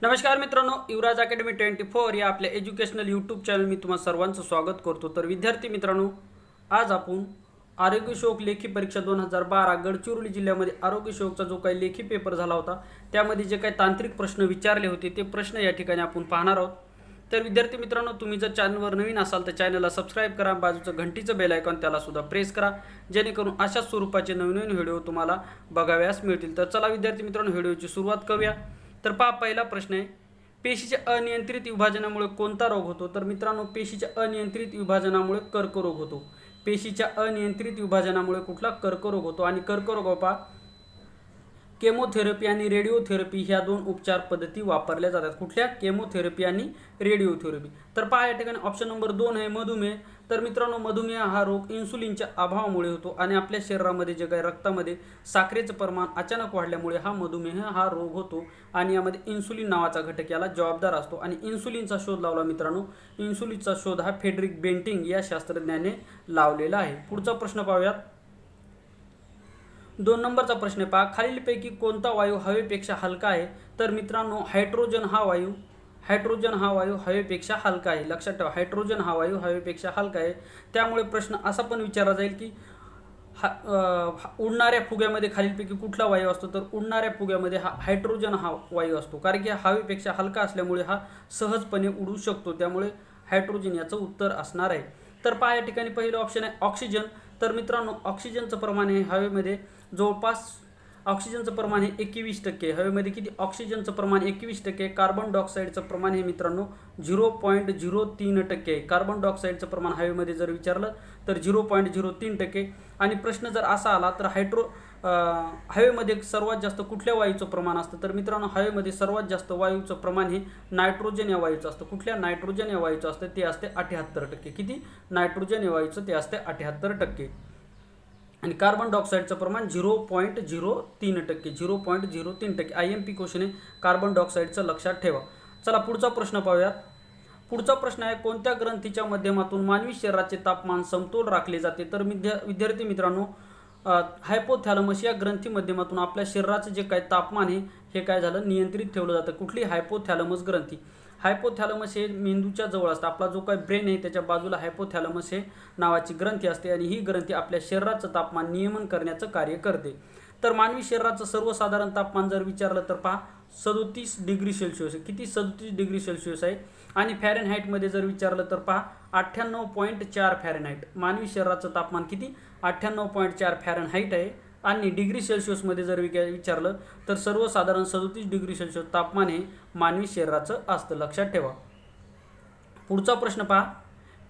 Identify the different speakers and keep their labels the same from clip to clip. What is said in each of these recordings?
Speaker 1: नमस्कार मित्रांनो, युवराज अकॅडमी 24 या आपल्या एज्युकेशनल यूट्यूब चॅनल मी तुम्हा सर्वांचं स्वागत करतो। तर विद्यार्थी मित्रांनो, आज आपण आरोग्य शोक लेखी परीक्षा 2012 गडचिरोली जिल्ह्यामध्ये आरोग्य शोकचा जो काही लेखी पेपर झाला होता त्यामध्ये जे काही तांत्रिक प्रश्न विचारले होते ते प्रश्न या ठिकाणी आपण पाहणार आहोत। तर विद्यार्थी मित्रांनो, तुम्ही जर चॅनलवर नवीन असाल तर चॅनलला सबस्क्राईब करा, बाजूचं घंटीचं बेल आयकॉन त्याला सुद्धा प्रेस करा, जेणेकरून अशाच स्वरूपाचे नवीन व्हिडिओ तुम्हाला बघाव्यास मिळतील। तर चला विद्यार्थी मित्रांनो, व्हिडिओची सुरुवात करूया। तर पहा, पहिला प्रश्न आहे, पेशीच्या अनियंत्रित विभाजनामुळे कोणता रोग होतो? तर मित्रांनो, पेशीच्या अनियंत्रित विभाजनामुळे कर्करोग होतो। पेशीच्या अनियंत्रित विभाजनामुळे कुठला कर्करोग होतो? आणि कर्करोग पहा, केमोथेरपी आणि रेडिओथेरपी ह्या दोन उपचार पद्धती वापरल्या जातात। कुठल्या? केमोथेरपी आणि रेडिओथेरपी। तर पहा या ठिकाणी ऑप्शन नंबर 2 आहे मधुमेह। तर मित्रांनो, मधुमेह हा रोग इन्सुलिनच्या अभावामुळे होतो आणि आपल्या शरीरामध्ये जे काही रक्तामध्ये साखरेचं प्रमाण अचानक वाढल्यामुळे हा मधुमेह हा रोग होतो आणि यामध्ये इन्सुलिन नावाचा घटक याला जबाबदार असतो। आणि इन्सुलिनचा शोध लावला मित्रांनो, इन्सुलिनचा शोध हा फ्रेडरिक बेंटिंग या शास्त्रज्ञाने लावलेला आहे। पुढचा प्रश्न पाहूयात। 2 नंबरचा प्रश्न पहा, खालीलपैकी कोणता वायू हवेपेक्षा हलका आहे? तर मित्रांनो, हायड्रोजन हा वायू हवेपेक्षा हलका आहे। लक्षात ठेवा, हायड्रोजन हा वायू हवेपेक्षा हलका आहे। त्यामुळे प्रश्न असा पण विचारला जाईल की उडणाऱ्या फुग्यामध्ये खालीलपैकी कुठला वायू असतो? तर उडणाऱ्या फुग्यामध्ये हायड्रोजन हा वायू असतो, कारण की हवेपेक्षा हलका असल्यामुळे हा सहजपणे उडू शकतो, त्यामुळे हायड्रोजन याचं उत्तर असणार आहे। तर पहा या ठिकाणी पहिलं ऑप्शन आहे ऑक्सिजन। तर मित्रांनो, ऑक्सिजनचं प्रमाण हे हवेमध्ये जवळपास ऑक्सिजनचं प्रमाण हे 21% आहे। हवेमध्ये किती? ऑक्सिजनचं प्रमाण 21%। कार्बन डायऑक्साईडचं प्रमाण हे मित्रांनो 0.03% आहे। कार्बन डायऑक्साईडचं प्रमाण हवेमध्ये जर विचारलं तर 0.03%। आणि प्रश्न जर असा आला तर हवेमध्ये सर्वात जास्त कुठल्या वायूचं प्रमाण असतं? तर मित्रांनो, हवेमध्ये सर्वात जास्त वायूचं प्रमाण हे नायट्रोजन या वायूचं असतं। कुठल्या? नायट्रोजन या वायूचं असतं, ते असते 78%। किती? नायट्रोजन या वायूचं ते असते 78%। आणि कार्बन डायऑक्साईडचं प्रमाण 0.03%। 0.03%। IMP क्वेश्चन आहे कार्बन डायऑक्साईडचं, लक्षात ठेवा। चला पुढचा प्रश्न पाहूयात। पुढचा प्रश्न आहे, कोणत्या ग्रंथीच्या माध्यमातून मानवी शरीराचे तापमान समतोल राखले जाते? तर विद्यार्थी मित्रांनो, हायपोथॅलमस या ग्रंथी माध्यमातून आपल्या शरीराचं जे काही तापमान आहे हे काय झालं? नियंत्रित ठेवलं जातं। कुठली? हायपोथॅलमस ग्रंथी। हायपोथॅलमस हे मेंदूच्या जवळ असतं। आपला जो काही ब्रेन आहे त्याच्या बाजूला हायपोथॅलमस हे नावाची ग्रंथी असते आणि ही ग्रंथी आपल्या शरीराचं तापमान नियमन करण्याचं कार्य करते। तर मानवी शरीराचं सर्वसाधारण तापमान जर विचारलं तर पहा 37 डिग्री सेल्सिअस आहे। किती? 37 डिग्री सेल्सिअस आहे। आणि फॅरेनहाईटमध्ये जर विचारलं तर पहा 98.4 फॅरेनहाईट। मानवी शरीराचं तापमान किती? 98.4 फॅरेनहाईट आहे। आणि डिग्री सेल्सिअसमध्ये जर विचारलं तर सर्वसाधारण 37 डिग्री सेल्सिअस तापमान हे मानवी शरीराचं असतं, लक्षात ठेवा। पुढचा प्रश्न पहा,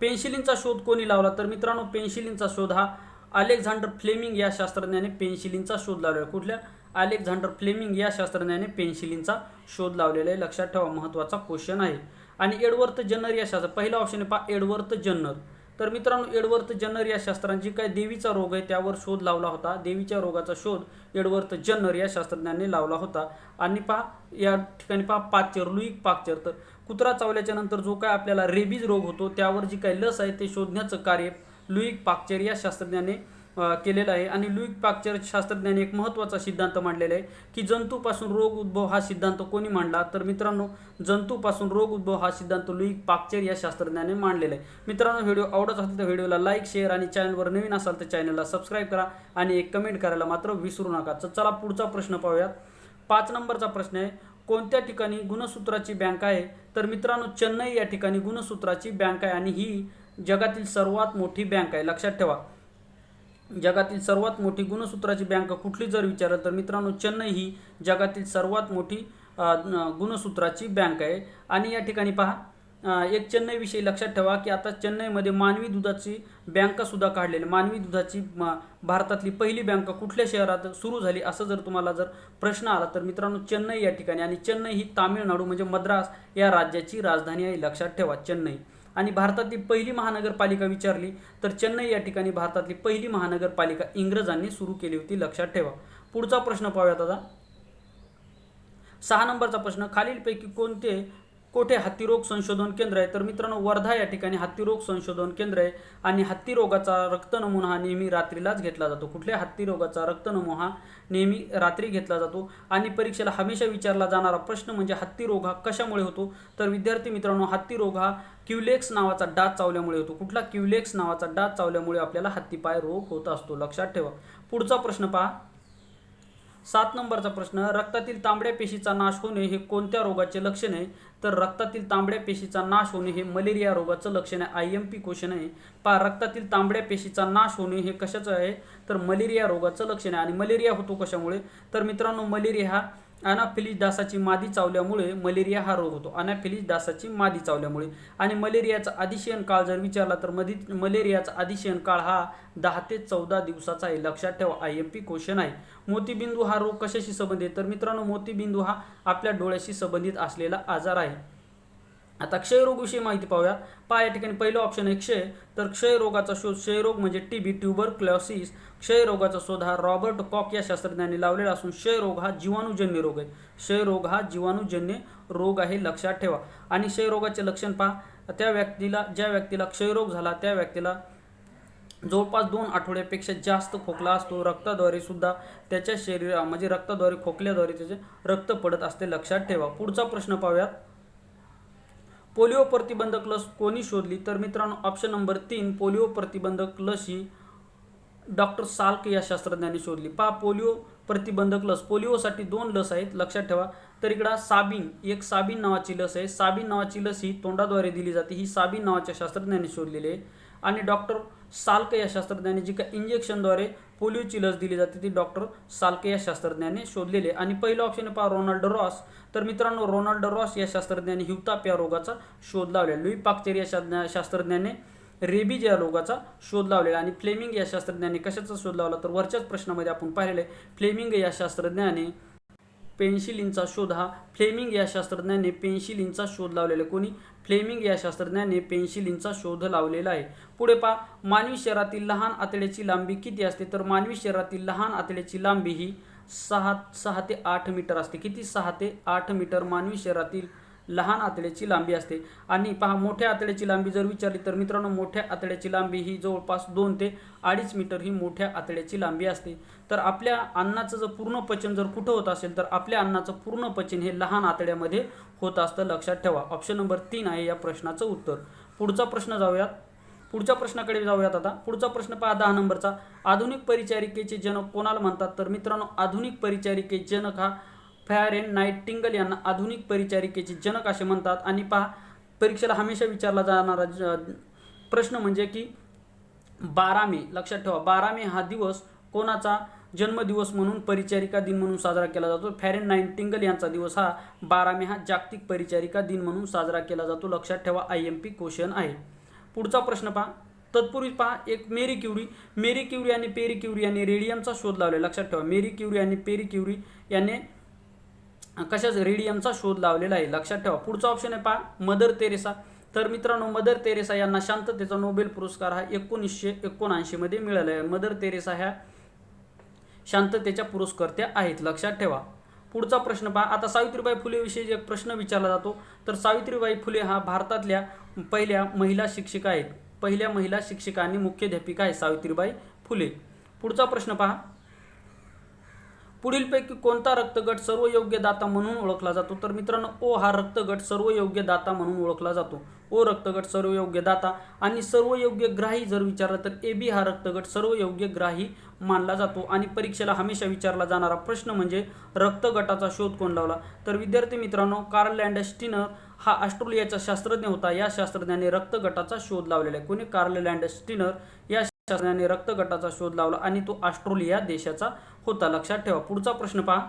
Speaker 1: पेन्सिलिनचा शोध कोणी लावला? तर मित्रांनो, पेन्सिलिनचा शोध हा अलेक्झांडर फ्लेमिंग या शास्त्रज्ञाने पेन्सिलिनचा शोध लावलेला। कुठल्या? अलेक्झांडर फ्लेमिंग या शास्त्रज्ञाने पेन्सिलिनचा शोध लावलेला आहे, लक्षात ठेवा, महत्त्वाचा क्वेश्चन आहे। आणि एडवर्ड जन्नर या पहिला ऑप्शन आहे पहा एडवर्ड जन्नर। तर मित्रांनो, एडवर्ड जन्नर या शास्त्रज्ञाने काही देवीचा रोग आहे त्यावर शोध लावला होता। देवीच्या रोगाचा शोध एडवर्ड जन्नर या शास्त्रज्ञाने लावला होता। आणि पहा या ठिकाणी पहा पाक्चर, लुईक पाक्चर। तर कुत्रा चावल्याच्या नंतर जो काय आपल्याला रेबीज रोग होतो त्यावर जी काही लस आहे ते शोधण्याचं कार्य लुईक पाक्चर या शास्त्रज्ञाने केलेलं आहे। आणि लुईक पाक्चर शास्त्रज्ञाने एक महत्त्वाचा सिद्धांत मांडलेला आहे की जंतूपासून रोग उद्भव हा सिद्धांत कोणी मांडला? तर मित्रांनो, जंतूपासून रोग उद्भव हा सिद्धांत लुईक पाक्चर या शास्त्रज्ञाने मांडलेला आहे। मित्रांनो, व्हिडिओ आवडत असेल तर व्हिडिओला लाईक, शेअर आणि चॅनलवर नवीन असाल तर चॅनलला सबस्क्राईब करा आणि एक कमेंट करायला मात्र विसरू नका। तर चला पुढचा प्रश्न पाहूयात। 5 नंबरचा प्रश्न आहे, कोणत्या ठिकाणी गुणसूत्राची बँक आहे? तर मित्रांनो, चेन्नई या ठिकाणी गुणसूत्राची बँक आहे आणि ही जगातील सर्वात मोठी बँक आहे, लक्षात ठेवा। जगातील सर्वात मोठी गुणसूत्राची बँक कुठली जर विचारलं तर मित्रांनो, चेन्नई ही जगातील सर्वात मोठी गुणसूत्राची बँक आहे। आणि या ठिकाणी पहा एक चेन्नईविषयी लक्षात ठेवा की आता चेन्नईमध्ये मानवी दुधाची बँकसुद्धा काढलेली। मानवी दुधाची भारतातली पहिली बँक कुठल्या शहरात सुरू झाली असं जर तुम्हाला जर प्रश्न आला तर मित्रांनो, चेन्नई या ठिकाणी। आणि चेन्नई ही तामिळनाडू म्हणजे मद्रास या राज्याची राजधानी आहे, लक्षात ठेवा, चेन्नई। आणि भारतातली पहिली महानगरपालिका विचारली तर चेन्नई या ठिकाणी भारतातली पहिली महानगरपालिका इंग्रजांनी सुरू केली होती, लक्षात ठेवा। पुढचा प्रश्न पाहूयात आता। 6 नंबरचा प्रश्न, खालीलपैकी कोणते कोठे हत्तीरोग संशोधन केंद्र आहे? तर मित्रांनो वर्धा या ठिकाणी हत्तीरोग संशोधन केंद्र आहे आणि हत्ती रोगाचा रक्त नमुना हा नेहमी रात्रीलाच घेतला जातो. कुठल्या हत्ती रोगाचा रक्त नमुना नेहमी रात्री घेतला जातो. आणि परीक्षेला हमेशा विचारला जाणारा प्रश्न म्हणजे हत्ती रोग हा कशामुळे होतो? तर विद्यार्थी मित्रांनो हत्ती रोग हा क्युलेक्स नावाचा डास चावल्यामुळे होतो. कुठला? क्युलेक्स नावाचा डास चावल्यामुळे आपल्याला हत्तीपाय रोग होत असतो, लक्षात ठेवा. पुढचा प्रश्न पहा, 7 नंबरचा प्रश्न, रक्तातील तांबड्या पेशीचा नाश होणे हे कोणत्या रोगाचे लक्षण आहे? तर रक्तातील तांबड्या पेशीचा नाश होणे हे मलेरिया रोगाचं लक्षण आहे. IMP क्वेश्चन आहे. पहा, रक्तातील तांबड्या पेशीचा नाश होणे हे कशाचं आहे? तर मलेरिया रोगाचं लक्षण आहे. आणि मलेरिया होतो कशामुळे? तर मित्रांनो मलेरिया हा अनाफिलीस डासाची मादी चावल्यामुळे मलेरिया हा रोग होतो. अनाफिलीस डासाची मादी चावल्यामुळे. आणि मलेरियाचा अधिशयन काळ जर विचारला तर मलेरियाचा अधिशयन काळ हा 10 ते 14 दिवसाचा आहे, लक्षात ठेवा. IMP क्वेश्चन आहे. मोतीबिंदू हा रोग कशाशी संबंधित? तर मित्रांनो मोतीबिंदू हा आपल्या डोळ्याशी संबंधित असलेला आजार आहे. आता क्षयरोगविषयी माहिती पाहूया. पहा, या ठिकाणी पहिलं ऑप्शन आहे क्षय. तर क्षयरोगाचा शोध, क्षयरोग म्हणजे TB ट्युबरक्लोसिस. क्षयरोगाचा शोध हा रॉबर्ट कॉक या शास्त्रज्ञांनी लावलेला असून क्षयरोग हा जीवाणूजन्य रोग आहे. क्षयरोग हा जीवाणूजन्य रोग आहे, लक्षात ठेवा. आणि क्षयरोगाचे लक्षण पहा, ज्या व्यक्तीला क्षयरोग झाला त्या व्यक्तीला जवळपास 2 आठवड्यापेक्षा जास्त खोकला असतो. रक्ताद्वारे सुद्धा त्याच्या शरीरा म्हणजे रक्ताद्वारे खोकल्याद्वारे त्याचे रक्त पडत असते, लक्षात ठेवा. पुढचा प्रश्न पाहूयात, पोलिओ प्रतिबंधक लस कोणी शोधली? तर मित्रांनो ऑप्शन नंबर 3, पोलिओ प्रतिबंधक लस ही डॉक्टर साल्क या शास्त्रज्ञांनी शोधली. पहा, पोलिओ प्रतिबंधक लस, पोलिओसाठी 2 लस आहेत, लक्षात ठेवा. तर इकडं साबिन नावाची लस आहे. साबिन नावाची लस ही तोंडाद्वारे दिली जाते. ही साबिन नावाच्या शास्त्रज्ञांनी शोधलेली आहे. आणि डॉक्टर साल्क या शास्त्रज्ञांनी जी काही इंजेक्शनद्वारे पोलिओची लस दिली जाते ती डॉक्टर साल्क या शास्त्रज्ञांनी शोधलेली आहे. आणि पहिलं ऑप्शन पहा रोनाल्ड रॉस. तर मित्रांनो रोनाल्ड रॉस या शास्त्रज्ञांनी हिवताप या रोगाचा शोध लावलेला. लुई पाश्चर या शास्त्रज्ञाने रेबीज या रोगाचा शोध लावलेला. आणि फ्लेमिंग या शास्त्रज्ञांनी कशाचा शोध लावला? तर वरच्याच प्रश्नामध्ये आपण पाहिलेलं आहे. फ्लेमिंग या शास्त्रज्ञाने पेन्सिलिनचा शोध हा फ्लेमिंग या शास्त्रज्ञाने पेन्सिलिनचा शोध लावलेला. कोणी? फ्लेमिंग या शास्त्रज्ञाने पेन्सिलिनचा शोध लावलेला आहे. पुढे पहा, मानवी शरीरातील लहान आतड्याची लांबी किती असते? तर मानवी शरीरातील लहान आतड्याची लांबी ही 6 ते 8 मीटर असते. किती? 6 ते 8 मीटर मानवी शरीरातील लहान आतड्याची लांबी असते. आणि पहा, मोठ्या आतड्याची लांबी जर विचारली तर मित्रांनो मोठ्या आतड्याची लांबी ही जवळपास 2 ते 2.5 मीटर ही मोठ्या आतड्याची लांबी असते. तर आपल्या अन्नाचं जर पूर्ण पचन जर कुठं होत असेल तर आपल्या अन्नाचं पूर्ण पचन हे लहान आतड्यामध्ये होत असतं, लक्षात ठेवा. ऑप्शन नंबर 3 आहे या प्रश्नाचं उत्तर. पुढचा प्रश्न जाऊयात. पुढच्या प्रश्नाकडे जाऊयात आता. पुढचा प्रश्न पहा 10 नंबरचा, आधुनिक परिचारिकेचे जनक कोणाला म्हणतात? तर मित्रांनो आधुनिक परिचारिकेचे जनक हा फ्लॉरेन्स नाइटिंगेल यांना आधुनिक परिचारिकेचे जनक असे म्हणतात. आणि पहा, परीक्षेला हमेशा विचारला जाणारा प्रश्न म्हणजे की 12 मे, लक्षात ठेवा. 12 मे हा दिवस कोणाचा जन्मदिवस म्हणून, परिचारिका दिन म्हणून साजरा केला जातो? फ्लॉरेन्स नाइटिंगेल यांचा दिवस हा 12 मे हा जागतिक परिचारिका दिन म्हणून साजरा केला जातो, लक्षात ठेवा. IMP क्वेश्चन आहे. पुढचा प्रश्न पहा. तत्पूर्वी पहा, एक मेरी क्युरी आणि पेरी क्युरी यांनी रेडियमचा शोध लावला, लक्षात ठेवा. मेरी क्युरी आणि पेरी क्युरी यांनी कशाचा? रेडियमचा शोध लावलेला आहे, लक्षात ठेवा. पुढचा ऑप्शन आहे पहा मदर तेरेसा. तर मित्रांनो मदर तेरेसा यांना शांततेचा नोबेल पुरस्कार हा 1979 मध्ये मिळाला आहे. मदर तेरेसा ह्या शांततेच्या पुरस्कर्त्या आहेत, लक्षात ठेवा. पुढचा प्रश्न पहा. आता सावित्रीबाई फुले विषयी एक प्रश्न विचारला जातो. तर सावित्रीबाई फुले हा भारतातल्या पहिल्या महिला शिक्षिका आहेत. पहिल्या महिला शिक्षिका आणि मुख्याध्यापिका आहे सावित्रीबाई फुले. पुढचा प्रश्न पहा. पुढीलपैकी कोणता रक्तगट सर्वयोग्य दाता म्हणून ओळखला जातो? तर मित्रांनो O हा रक्तगट सर्वयोग्य दाता म्हणून ओळखला जातो. O रक्तगट सर्वयोग्य दाता. आणि सर्वयोग्य ग्राही जर विचारलं तर AB हा रक्तगट सर्वयोग्य ग्राही मानला जातो. आणि परीक्षेला हमेशा विचारला जाणारा प्रश्न म्हणजे रक्तगटाचा शोध कोण लावला? तर विद्यार्थी मित्रांनो कार्ल लँडस्टीनर हा ऑस्ट्रेलियाचा शास्त्रज्ञ होता. या शास्त्रज्ञाने रक्तगटाचा शोध लावलेला आहे. कोणी? कार्ल लँडस्टीनर या शास्त्रज्ञाने रक्तगटाचा शोध लावला आणि तो ऑस्ट्रेलिया देशाचा होता, लक्षात ठेवा. पुढचा प्रश्न पहा.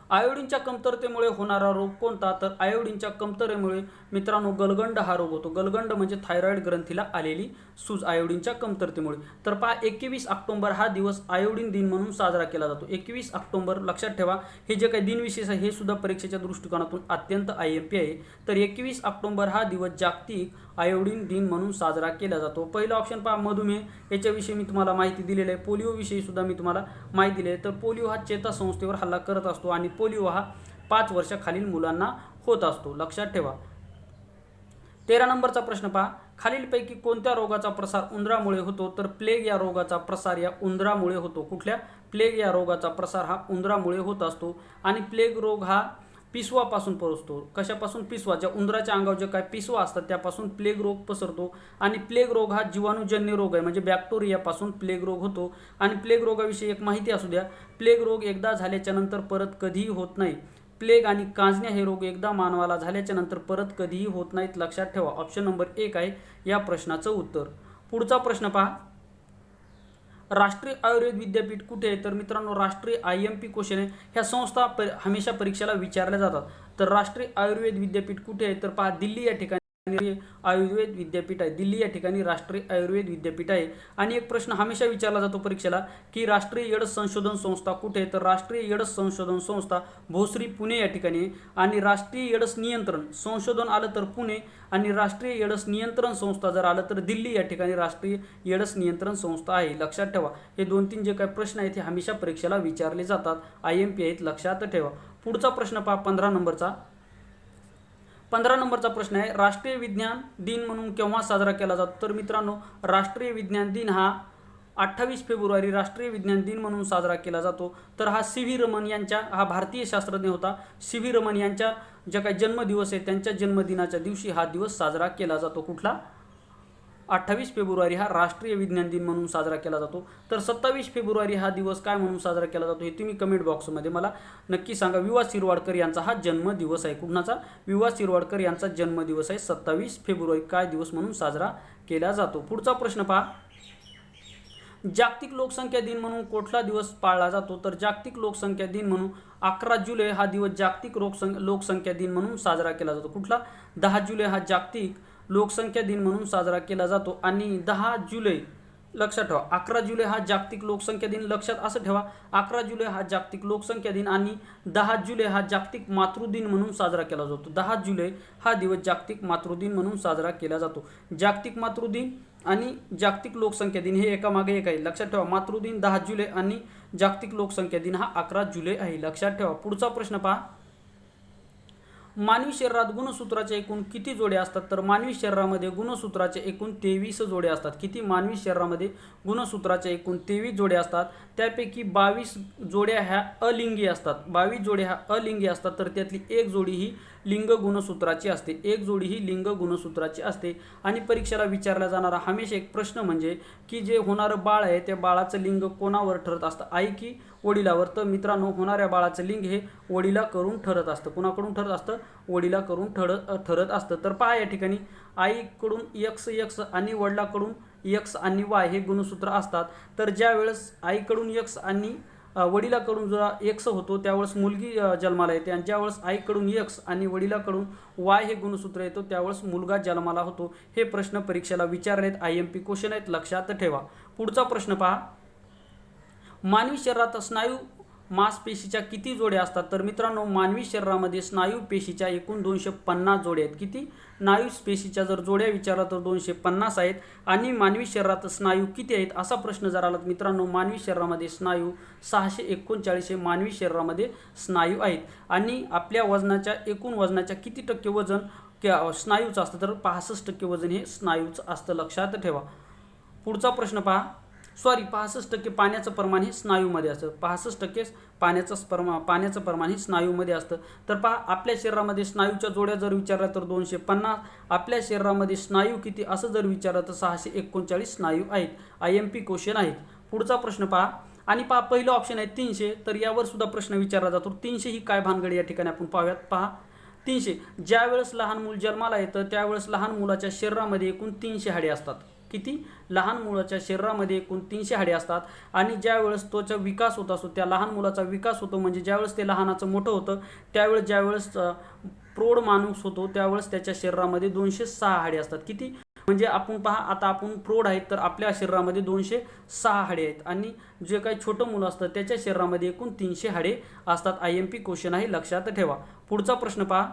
Speaker 1: आयोडीनच्या कमतरतेमुळे होणारा रोग कोणता? तर आयोडीनच्या कमतरतेमुळे मित्रांनो गलगंड हा रोग होतो. गलगंड म्हणजे थायरॉइड ग्रंथीला आलेली सूज आयोडीनच्या कमतरतेमुळे. तर पहा 21 ऑक्टोबर हा दिवस आयोडीन दिन म्हणून साजरा केला जातो. 21 ऑक्टोबर, लक्षात ठेवा. हे जे काही दिनविशेष आहे हे सुद्धा परीक्षेच्या दृष्टिकोनातून अत्यंत IMP आहे. तर 21 ऑक्टोबर हा दिवस जागतिक आयोडीन दिन म्हणून साजरा केला जातो. पहिला ऑप्शन पहा मधुमेह, याच्याविषयी मी तुम्हाला माहिती दिलेली आहे. पोलिओ विषयी सुद्धा मी तुम्हाला माहिती दिली आहे. तर पोलिओ हा चेता संस्थेवर हल्ला करत असतो आणि पोलिओ हा 5 वर्षाखालील मुलांना होत असतो, लक्षात ठेवा. 13 नंबरचा प्रश्न पहा. खालीलपैकी कोणत्या रोगाचा प्रसार उंदरामुळे होतो? तर प्लेग या रोगाचा प्रसार या उंदरामुळे होतो. कुठल्या? प्लेग या रोगाचा प्रसार हा उंदरामुळे होत असतो. आणि प्लेग रोग हा पिसवापासून पसरतो. कशापासून? पिसवा. ज्या उंदराच्या अंगावर जे काय पिसवा असतात त्यापासून प्लेग रोग पसरतो. आणि प्लेग रोग हा जीवाणूजन्य रोग आहे, म्हणजे बॅक्टेरियापासून प्लेग रोग होतो. आणि प्लेग रोगाविषयी एक माहिती असू द्या. प्लेग रोग एकदा झाल्याच्या नंतर परत कधीही होत नाही. प्लेग आणि कांजण्या हे रोग एकदा मानवाला झाल्याच्या नंतर परत कधीही होत नाहीत, लक्षात ठेवा. ऑप्शन नंबर 1 आहे या प्रश्नाचं उत्तर. पुढचा प्रश्न पहा. राष्ट्रीय आयुर्वेद विद्यापीठ कुठे आहे? तर मित्रांनो, राष्ट्रीय IMP क्वेश्चन आहे. ह्या संस्था हमेशा परीक्षेला विचारल्या जातात. तर राष्ट्रीय आयुर्वेद विद्यापीठ कुठे आहे? तर पहा, दिल्ली या ठिकाणी आयुर्वेद विद्यापीठ आहे. दिल्ली या ठिकाणी राष्ट्रीय आयुर्वेद विद्यापीठ आहे. आणि एक प्रश्न हमेशा विचारला जातो परीक्षेला की राष्ट्रीय एड्स संशोधन संस्था कुठे आहे? तर राष्ट्रीय एड्स संशोधन संस्था भोसरी पुणे या ठिकाणी आहे. आणि राष्ट्रीय एड्स नियंत्रण संशोधन आलं तर पुणे, आणि राष्ट्रीय एड्स नियंत्रण संस्था जर आलं तर दिल्ली या ठिकाणी राष्ट्रीय एड्स नियंत्रण संस्था आहे, लक्षात ठेवा. हे 2-3 जे काही प्रश्न आहेत हे हमेशा परीक्षेला विचारले जातात, IMP आहेत, लक्षात ठेवा. पुढचा प्रश्न पहा 15 नंबरचा. 15 नंबरचा प्रश्न आहे. राष्ट्रीय विज्ञान दिन म्हणून केव्हा साजरा केला जातो? तर मित्रांनो, राष्ट्रीय विज्ञान दिन हा 28 फेब्रुवारी राष्ट्रीय विज्ञान दिन म्हणून साजरा केला जातो. तर हा CV रमन यांच्या, हा भारतीय शास्त्रज्ञ होता, CV रमन यांच्या ज्या काही जन्मदिवस आहे त्यांच्या जन्मदिनाच्या दिवशी हा दिवस साजरा केला जातो. कुठला? 28 फेब्रुवारी हा राष्ट्रीय विज्ञान दिन म्हणून साजरा केला जातो. तर 27 फेब्रुवारी हा दिवस काय म्हणून साजरा केला जातो हे तुम्ही कमेंट बॉक्समध्ये मला नक्की सांगा. विवा शिरवाडकर यांचा हा जन्मदिवस आहे. कुणाचा? विवा शिरवाडकर यांचा जन्मदिवस आहे. 27 फेब्रुवारी काय दिवस म्हणून साजरा केला जातो? पुढचा प्रश्न पहा. जागतिक लोकसंख्या दिन म्हणून कुठला दिवस पाळला जातो? तर जागतिक लोकसंख्या दिन म्हणून 11 जुलै हा दिवस जागतिक लोकसंख्या दिन म्हणून साजरा केला जातो. कुठला? 10 जुलै हा जागतिक लोकसंख्या दिन म्हणून साजरा केला जातो. आणि 10 जुलै लक्षात ठेवा. 11 जुलै हा जागतिक लोकसंख्या दिन, लक्षात असं ठेवा. 11 जुलै हा जागतिक लोकसंख्या दिन आणि 10 जुलै हा जागतिक मातृदिन म्हणून साजरा केला जातो. 10 जुलै हा दिवस जागतिक मातृदिन म्हणून साजरा केला जातो. जागतिक मातृदिन आणि जागतिक लोकसंख्या दिन हे एकामागे एक आहे, लक्षात ठेवा. मातृदिन 10 जुलै आणि जागतिक लोकसंख्या दिन हा 11 जुलै आहे, लक्षात ठेवा. पुढचा प्रश्न पहा. मानवी शरीरात गुणसूत्राचे एकूण किती जोडे असतात? तर मानवी शरीरामध्ये गुणसूत्राचे एकूण 23 जोडे असतात. किती? मानवी शरीरामध्ये गुणसूत्राचे एकूण 23 जोडे असतात. त्यापैकी 22 जोड्या ह्या अलिंगी असतात. 22 जोड्या ह्या अलिंगी असतात. तर त्यातली एक जोडी ही लिंग गुणसूत्राची असते. एक जोडी ही लिंग गुणसूत्राची असते. आणि परीक्षेला विचारला जाणारा हमेशा एक प्रश्न म्हणजे की जे होणारं बाळ आहे त्या बाळाचं लिंग कोणावर ठरत असतं? आई की वडिलावर? तर मित्रांनो, होणाऱ्या बाळाचं लिंग हे वडिलाकडून ठरत असतं. कुणाकडून ठरत असतं? वडिलाकडून ठरत असतं. तर पहा या ठिकाणी आईकडून X आणि वडिलाकडून X आणि Y हे गुणसूत्र असतात. तर ज्या वेळेस आईकडून X आणि वडिलाकडून जेव्हा X होतो त्यावेळेस मुलगी जन्माला येते, आणि ज्यावेळेस आईकडून X आणि वडिलाकडून Y हे गुणसूत्र येतो त्यावेळेस मुलगा जन्माला होतो. हे प्रश्न परीक्षेला विचारलेत, IMP क्वेश्चन आहेत, लक्षात ठेवा. पुढचा प्रश्न पहा. मानवी शरीरात स्नायू मांसपेशीच्या किती जोड्या असतात? तर मित्रांनो, मानवी शरीरामध्ये स्नायू पेशीच्या एकूण 250 जोड्या आहेत. किती? स्नायू पेशीच्या जर जोड्या विचारला तर 250 आहेत. आणि मानवी शरीरात स्नायू किती आहेत असा प्रश्न जर आला मित्रांनो, मानवी शरीरामध्ये स्नायू 639 हे मानवी शरीरामध्ये स्नायू आहेत. आणि आपल्या वजनाच्या एकूण वजनाच्या किती टक्के वजन स्नायूचं असतं? तर 65% वजन हे स्नायूचं असतं, लक्षात ठेवा. पुढचा प्रश्न पहा. 65% पाण्याचं प्रमाण हे स्नायूमध्ये असतं. 65% पाण्याचं प्रमाण हे स्नायूमध्ये असतं. तर पहा, आपल्या शरीरामध्ये स्नायूच्या जोड्या जर विचारल्या तर 250. आपल्या शरीरामध्ये स्नायू किती असं जर विचारलं तर 639 स्नायू आहेत. IMP क्वेश्चन आहेत. पुढचा प्रश्न पहा. आणि पहा, पहिलं ऑप्शन आहे 300. तर यावर सुद्धा प्रश्न विचारला जातो. 300 ही काय भानगडी या ठिकाणी आपण पाहूयात. पहा, 300 ज्या वेळेस लहान मूल जन्माला येतं त्यावेळेस लहान मुलाच्या शरीरामध्ये एकूण 300 हाडे असतात. किती? लहान मुलाच्या शरीरामध्ये एकूण 300 हाडे असतात. आणि ज्या वेळेस तोचा विकास होत असतो, त्या लहान मुलाचा विकास होतो, म्हणजे ज्यावेळेस ते लहानाचं मोठं होतं त्यावेळेस ज्यावेळेस प्रौढ माणूस होतो त्यावेळेस त्याच्या शरीरामध्ये 206 हाडे असतात. किती? म्हणजे आपण पहा, आता आपण प्रौढ आहेत तर आपल्या शरीरामध्ये 206 हाडे आहेत. आणि जे काही छोटं मुलं असतं त्याच्या शरीरामध्ये एकूण 300 हाडे असतात. IMP क्वेश्चन आहे, लक्षात ठेवा. पुढचा प्रश्न पहा.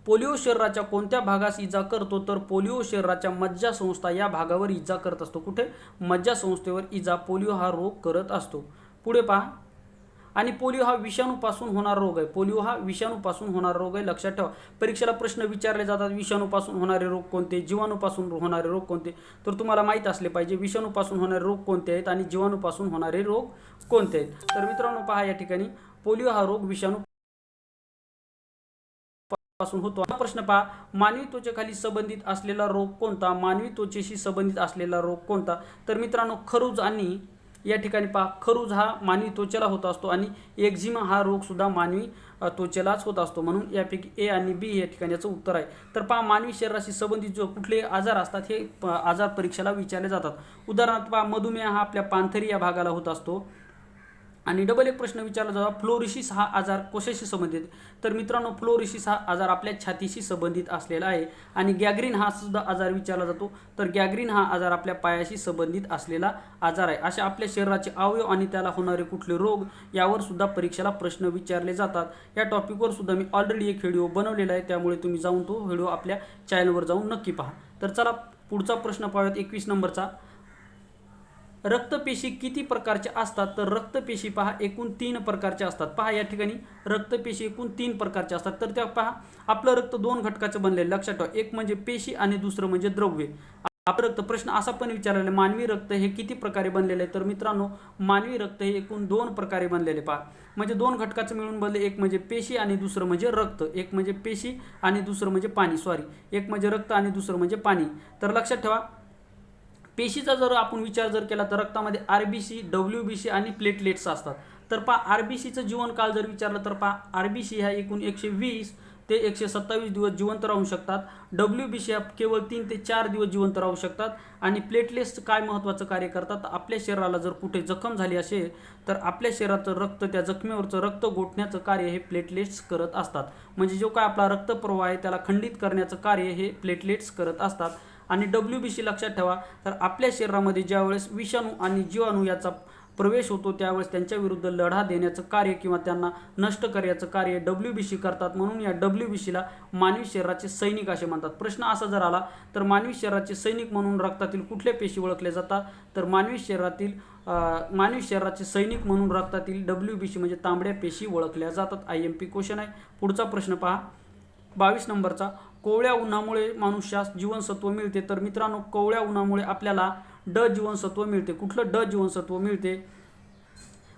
Speaker 1: पोलिओ शरीराच्या कोणत्या भागास इजा करतो? तर पोलिओ शरीराच्या मज्जासंस्था या भागावर इजा करत असतो. कुठे? मज्जासंस्थेवर इजा पोलिओ हा रोग करत असतो. पुढे पहा. आणि पोलिओ हा विषाणूपासून होणारा रोग आहे. पोलिओ हा विषाणूपासून होणारा रोग आहे, लक्षात ठेवा. परीक्षेला प्रश्न विचारले जातात, विषाणूपासून होणारे रोग कोणते, जीवाणूपासून होणारे रोग कोणते, तर तुम्हाला माहीत असले पाहिजे विषाणूपासून होणारे रोग कोणते आहेत आणि जीवाणूपासून होणारे रोग कोणते आहेत. तर मित्रांनो पहा या ठिकाणी पोलिओ हा रोग विषाणू पासून होतो. हा प्रश्न पहा, मानवी त्वचेखाली संबंधित असलेला रोग कोणता, मानवी त्वचेशी संबंधित असलेला रोग कोणता, तर मित्रांनो खरूज आणि या ठिकाणी पहा खरूज हा मानवी त्वचेला होत असतो आणि एक्झिमा हा रोग सुद्धा मानवी त्वचेलाच होत असतो. म्हणून यापैकी ए आणि बी या ठिकाणी याचं उत्तर आहे. तर पहा मानवी शरीराशी संबंधित जो कुठले आजार असतात हे आजार परीक्षेला विचारले जातात. उदाहरणार्थ पहा मधुमेह हा आपल्या पानथरी या भागाला होत असतो. आणि डबल एक प्रश्न विचारला जातो, फ्लोरोसिस हा आजार कशाशी संबंधित, तर मित्रांनो फ्लोरोसिस हा आजार आपल्या छातीशी संबंधित असलेला आहे. आणि गॅग्रीन हा सुद्धा आजार विचारला जातो, तर गॅग्रीन हा आजार आपल्या पायाशी संबंधित असलेला आजार आहे. अशा आपल्या शरीराचे अवयव आणि त्याला होणारे कुठले रोग यावर सुद्धा परीक्षेला प्रश्न विचारले जातात. या टॉपिकवर सुद्धा मी ऑलरेडी एक व्हिडिओ बनवलेला आहे, त्यामुळे तुम्ही जाऊन तो व्हिडिओ आपल्या चॅनलवर जाऊन नक्की पहा. तर चला पुढचा प्रश्न पाहूयात 21 नंबरचा. रक्तपेशी किती प्रकारचे असतात, तर रक्तपेशी पहा एकूण 3 प्रकारचे असतात. पहा या ठिकाणी रक्तपेशी एकूण 3 प्रकारचे असतात. तर त्या पहा आपलं रक्त 2 घटकाचं बनलेलं लक्षात ठेवा, एक म्हणजे पेशी आणि दुसरं म्हणजे द्रव्य. आपलं रक्त प्रश्न असा पण विचारलेला मानवी रक्त हे किती प्रकारे बनलेले आहे, तर मित्रांनो मानवी रक्त हे एकूण 2 प्रकारे बनलेले पहा, म्हणजे 2 घटकाचं मिळून बनले, एक म्हणजे पेशी आणि दुसरं म्हणजे रक्त, एक म्हणजे पेशी आणि दुसरं म्हणजे पाणी, एक म्हणजे रक्त आणि दुसरं म्हणजे पाणी. तर लक्षात ठेवा पेशीचा जर आपण विचार जर केला तर रक्तामध्ये आरबीसी, डब्ल्यूबीसी आणि प्लेटलेट्स असतात. तर पहा आरबीसीचं जीवनकाळ जर विचारलं तर पहा आरबीसी ह्या एकूण 120 ते 127 दिवस जिवंत राहू शकतात. डब्ल्यूबीसी ह्या केवळ 3 ते 4 दिवस जिवंत राहू शकतात. आणि प्लेटलेट्स काय महत्त्वाचं कार्य करतात, आपल्या शरीराला जर कुठे जखम झाली असेल तर आपल्या शरीराचं रक्त त्या जखमेवरचं रक्त गोठण्याचं कार्य हे प्लेटलेट्स करत असतात. म्हणजे जो काय आपला रक्तप्रवाह आहे त्याला खंडित करण्याचं कार्य हे प्लेटलेट्स करत असतात. आणि डब्ल्यूबीसी लक्षात ठेवा, तर आपल्या शरीरामध्ये ज्यावेळेस विषाणू आणि जीवाणू याचा प्रवेश होतो त्यावेळेस त्यांच्या विरुद्ध लढा देण्याचं कार्य किंवा त्यांना नष्ट करण्याचं कार्य डब्ल्यूबीसी करतात. म्हणून या डब्ल्यूबीसीला मानवी शरीराचे सैनिक असे म्हणतात. प्रश्न असा जर आला तर मानवी शरीराचे सैनिक म्हणून रक्तातील कुठल्या पेशी ओळखल्या जातात, तर मानवी शरीराचे सैनिक म्हणून रक्तातील डब्ल्यूबीसी म्हणजे तांबड्या पेशी ओळखल्या जातात. IMP क्वेश्चन आहे. पुढचा प्रश्न पहा 22 नंबरचा. कोवळ्या उन्हामुळे मनुष्यास जीवनसत्व मिळते, तर मित्रांनो कोवळ्या उन्हामुळे आपल्याला ड जीवनसत्व मिळते. कुठलं ड जीवनसत्व मिळते,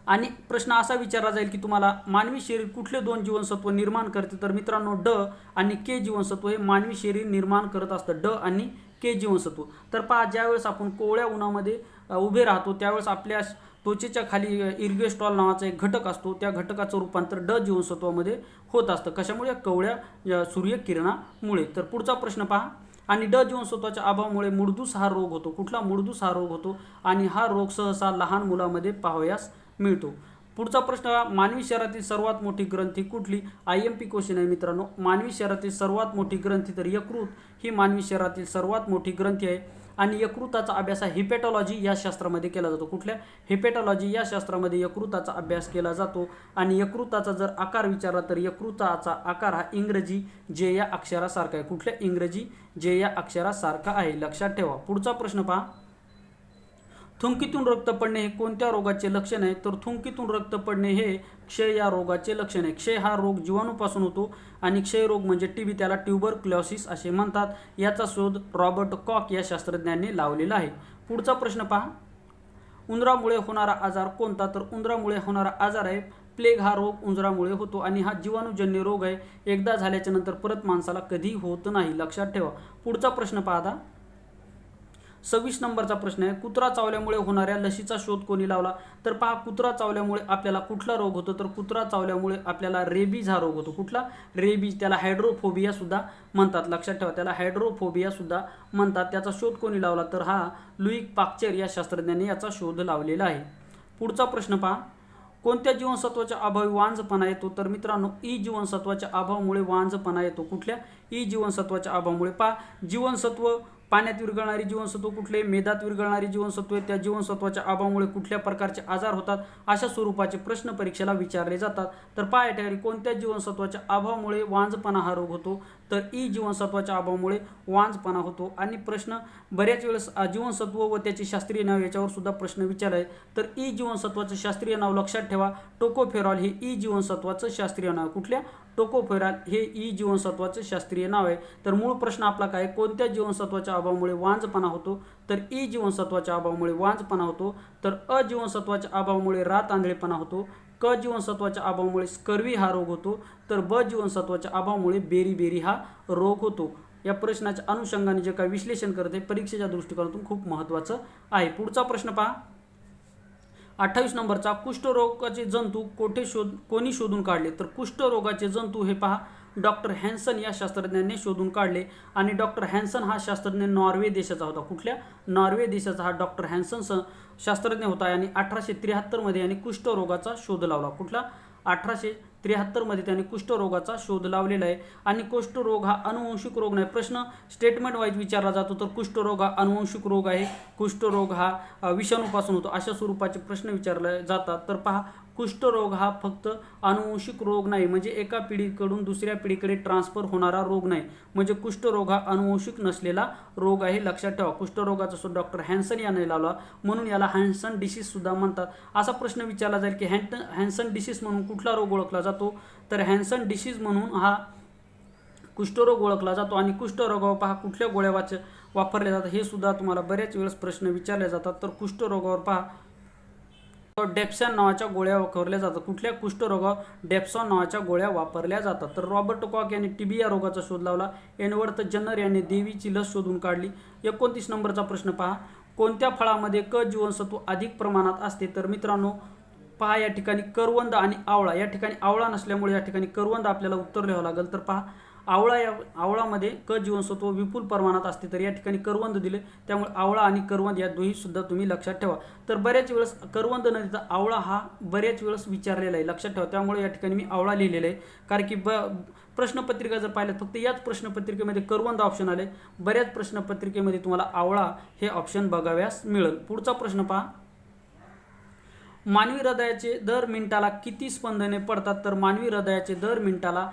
Speaker 1: आणि प्रश्न असा विचारला जाईल की तुम्हाला मानवी शरीर कुठले 2 जीवनसत्व निर्माण करते, तर मित्रांनो ड आणि के जीवनसत्व हे मानवी शरीर निर्माण करत असतं, ड आणि के जीवनसत्व. तर पहा ज्यावेळेस आपण कोवळ्या उन्हामध्ये उभे राहतो त्यावेळेस आपल्या त्वचेच्या खाली इर्गेस्ट्रॉल नावाचा एक घटक असतो, त्या घटकाचं रूपांतर ड जीवनसत्वामध्ये होत असतं. कशामुळे, कोवळ्या सूर्यकिरणामुळे. तर पुढचा प्रश्न पहा, आणि ड जीवनसत्वाच्या अभावामुळे मुळदूस हा रोग होतो. कुठला मुळदूस हा रोग होतो, आणि हा रोग सहसा लहान मुलामध्ये पाहावयास मिळतो. पुढचा प्रश्न, मानवी शरीरातील सर्वात मोठी ग्रंथी कुठली, IMP क्वेश्चन आहे मित्रांनो. मानवी शरीरातील सर्वात मोठी ग्रंथी तर यकृत ही मानवी शरीरातील सर्वात मोठी ग्रंथी आहे. आणि यकृताचा अभ्यास हा हिपॅटॉलॉजी या शास्त्रामध्ये केला जातो. कुठल्या, हिपॅटॉलॉजी या शास्त्रामध्ये यकृताचा अभ्यास केला जातो. आणि यकृताचा जर आकार विचारला तर यकृताचा आकार हा इंग्रजी जे या अक्षरासारखा आहे. कुठल्या, इंग्रजी जे या अक्षरासारखा आहे, लक्षात ठेवा. पुढचा प्रश्न पहा, थुंकीतून रक्त पडणे हे कोणत्या रोगाचे लक्षण आहे, तर थुंकीतून रक्त पडणे हे क्षय या रोगाचे लक्षण आहे. क्षय हा रोग जीवाणूपासून होतो आणि क्षयरोग म्हणजे TB, त्याला ट्युबरक्लोसिस असे म्हणतात. याचा शोध रॉबर्ट कॉक या शास्त्रज्ञांनी लावलेला आहे. पुढचा प्रश्न पहा, उंदरामुळे होणारा आजार कोणता, तर उंदरामुळे होणारा आजार आहे प्लेग. हा रोग उंदरामुळे होतो आणि हा जीवाणूजन्य रोग आहे. एकदा झाल्याच्या नंतर परत माणसाला कधी होत नाही, लक्षात ठेवा. पुढचा प्रश्न पहा आता 26 नंबरचा प्रश्न आहे, कुत्रा चावल्यामुळे होणाऱ्या लसीचा शोध कोणी लावला, तर पहा कुत्रा चावल्यामुळे आपल्याला कुठला रोग होतो, तर कुत्रा चावल्यामुळे आपल्याला रेबीज हा रोग होतो. कुठला, रेबीज, त्याला हायड्रोफोबिया सुद्धा म्हणतात, लक्षात ठेवा, त्याला हायड्रोफोबिया सुद्धा म्हणतात. त्याचा शोध कोणी लावला, तर हा लुई पाश्चर या शास्त्रज्ञांनी याचा शोध लावलेला आहे. पुढचा प्रश्न पहा, कोणत्या जीवनसत्वाच्या अभावी वांझपणा येतो, तर मित्रांनो ई जीवनसत्वाच्या अभावामुळे वांझपणा येतो. कुठल्या, ई जीवनसत्वाच्या अभावामुळे. पहा जीवनसत्व पाण्यात विरघळणारी जीवनसत्व कुठले, मेदात विरघळणारी जीवनसत्वे, त्या जीवनसत्वाच्या अभावामुळे कुठल्या प्रकारचे आजार होतात, अशा स्वरूपाचे प्रश्न परीक्षेला विचारले जातात. तर पहा या ठिकाणी कोणत्या जीवनसत्वाच्या अभावामुळे वांझपणा हा रोग होतो, तर ई जीवनसत्वाच्या अभावामुळे वांझपणा होतो. आणि प्रश्न बऱ्याच वेळेस जीवनसत्व व त्याचे शास्त्रीय नाव याच्यावर सुद्धा प्रश्न विचारले. तर ई जीवनसत्वाचं शास्त्रीय नाव लक्षात ठेवा, टोकोफेरॉल हे ई जीवनसत्वाचं शास्त्रीय नाव. कुठल्या? टोकोफेरॉल हे ई जीवनसत्वाचं शास्त्रीय नाव आहे. तर मूळ प्रश्न आपला काय, कोणत्या जीवनसत्वाच्या अभावामुळे वांझपणा होतो, तर ई जीवनसत्वाच्या अभावामुळे वांझपणा होतो. तर अ जीवनसत्वाच्या अभावामुळे रात आंधळेपणा होतो, क जीवनसत्वाच्या अभावामुळे स्कर्वी हा रोग होतो, तर ब जीवनसत्वाच्या अभावामुळे बेरी हा रोग होतो. या प्रश्नाच्या अनुषंगाने जे काही विश्लेषण करते परीक्षेच्या दृष्टिकोनातून खूप महत्त्वाचं आहे. पुढचा प्रश्न पहा 28 नंबरचा, कुष्ठरोगाचे जंतू कोणी शोधून काढले, तर कुष्ठरोगाचे जंतू हे पहा डॉक्टर हॅन्सन या शास्त्रज्ञाने शोधून काढले. आणि डॉक्टर हॅन्सन हा शास्त्रज्ञ नॉर्वे देशाचा होता. कुठल्या? नॉर्वे देशाचा हा डॉक्टर हॅन्सन शास्त्रज्ञ होता. आणि 1873 मध्ये यांनी कुष्ठरोगाचा शोध लावला. कुठला? 1873 मध्ये त्यांनी कुष्ठरोगाचा शोध लावलेला आहे. आणि कुष्ठरोग हा अनुवंशिक रोग नाही. प्रश्न स्टेटमेंट वाईज विचारला जातो, तर कुष्ठरोग हा अनुवंशिक रोग आहे, कुष्ठरोग हा विषाणूपासून होतो, अशा स्वरूपाचे प्रश्न विचारले जातात. तर पहा कुष्ठरोग हा फक्त अनुवंशिक रोग नाही, म्हणजे एका पिढीकडून दुसऱ्या पिढीकडे ट्रान्सफर होणारा रोग नाही, म्हणजे कुष्ठरोग हा अनुवंशिक नसलेला रोग आहे, लक्षात ठेवा. कुष्ठरोगाचा शोध डॉक्टर हॅन्सन याने लावला, म्हणून याला हॅन्सन डिसीज सुद्धा म्हणतात. असा प्रश्न विचारला जाईल की हॅन्सन डिसीज म्हणून कुठला रोग ओळखला जातो, तर हॅन्सन डिसीज म्हणून हा कुष्ठरोग ओळखला जातो. आणि कुष्ठरोगावर पहा कुठल्या गोळ्या वापरल्या जातात, हे सुद्धा तुम्हाला बऱ्याच वेळेस प्रश्न विचारले जातात. तर कुष्ठरोगावर पहा डेप्सॉन नावाच्या गोळ्या वापरल्या जातात. कुठल्या? कुष्ठरोगावर डेप्सॉन नावाच्या गोळ्या वापरल्या जातात. तर रॉबर्ट कॉक यांनी टीबी या रोगाचा शोध लावला. एडवर्ड जन्नर यांनी देवीची लस शोधून काढली. 29 नंबरचा प्रश्न पहा, कोणत्या फळामध्ये क जीवनसत्व अधिक प्रमाणात असते, तर मित्रांनो पहा या ठिकाणी करवंद आणि आवळा. या ठिकाणी आवळा नसल्यामुळे या ठिकाणी करवंद आपल्याला उत्तर लिहावं लागेल. तर पहा आवळामध्ये क जीवनसत्व विपुल प्रमाणात असते, तर या ठिकाणी करवंद दिले, त्यामुळे आवळा आणि करवंद या दोन्ही सुद्धा तुम्ही लक्षात ठेवा. तर बऱ्याच वेळेस करवंद न देता आवळा हा बऱ्याच वेळेस विचारलेला आहे, लक्षात ठेवा. त्यामुळे या ठिकाणी मी आवळा लिहिलेला आहे, कारण की प्रश्नपत्रिका जर पाहिलं फक्त याच प्रश्नपत्रिकेमध्ये करवंद ऑप्शन आले, बऱ्याच प्रश्नपत्रिकेमध्ये तुम्हाला आवळा हे ऑप्शन बघाव्यास मिळेल. पुढचा प्रश्न पहा, मानवी हृदयाचे दर मिनिटाला किती स्पंदने पडतात, तर मानवी हृदयाचे दर मिनिटाला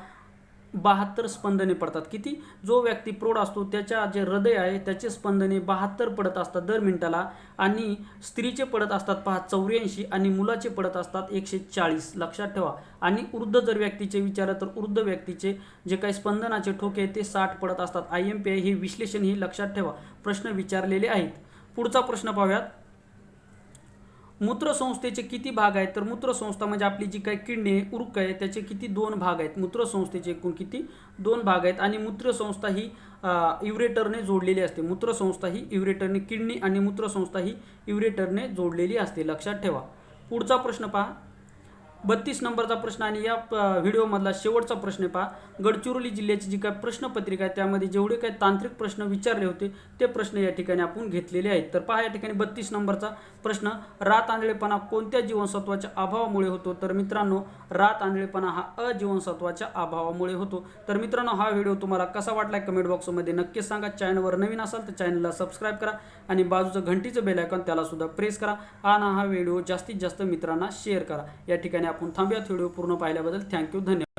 Speaker 1: 72 स्पंदने पडतात. किती? जो व्यक्ती प्रौढ असतो त्याच्या जे हृदय आहे त्याचे स्पंदने 72 पडत असतात दर मिनिटाला. आणि स्त्रीचे पडत असतात पहा 84 आणि मुलाचे पडत असतात 140, लक्षात ठेवा. आणि वृद्ध जर व्यक्तीचे विचारलं तर वृद्ध व्यक्तीचे जे काही स्पंदनाचे ठोके आहेत ते 60 पडत असतात. IMPI हे विश्लेषण ही लक्षात ठेवा, प्रश्न विचारलेले आहेत. पुढचा प्रश्न पाहूयात, मूत्रसंस्थेचे किती भाग आहेत, तर मूत्रसंस्था म्हणजे आपली जी काही किडनी आहे, उर्क आहे, त्याचे किती 2 भाग आहेत. मूत्रसंस्थेचे एकूण किती 2 भाग आहेत. आणि मूत्रसंस्था ही युरेटरने जोडलेली असते. मूत्रसंस्था ही युरेटरने, किडनी आणि मूत्रसंस्था ही युरेटरने जोडलेली असते, लक्षात ठेवा. पुढचा प्रश्न पहा, 32 नंबरचा प्रश्न आणि या व्हिडिओमधला शेवटचा प्रश्न पहा, गडचिरोली जिल्ह्याची जी काही प्रश्नपत्रिका आहे त्यामध्ये जेवढे काही तांत्रिक प्रश्न विचारले होते ते प्रश्न या ठिकाणी आपण घेतलेले आहेत. तर पहा या ठिकाणी 32 नंबरचा प्रश्न, रात आंधळेपणा कोणत्या जीवनसत्वाच्या अभावामुळे होतो, तर मित्रांनो रात आंधळेपणा हा अजीवनसत्वाच्या अभावामुळे होतो. तर मित्रांनो हा व्हिडिओ तुम्हाला कसा वाटला कमेंट बॉक्समध्ये नक्कीच सांगा. चॅनलवर नवीन असाल तर चॅनलला सबस्क्राईब करा आणि बाजूचं घंटीचं बेल आयकॉन त्याला सुद्धा प्रेस करा. आणि हा व्हिडिओ जास्तीत जास्त मित्रांना शेअर करा. या ठिकाणी आपण थांबूयात. व्हिडिओ पूर्ण पाहिल्याबद्दल थँक्यू, धन्यवाद.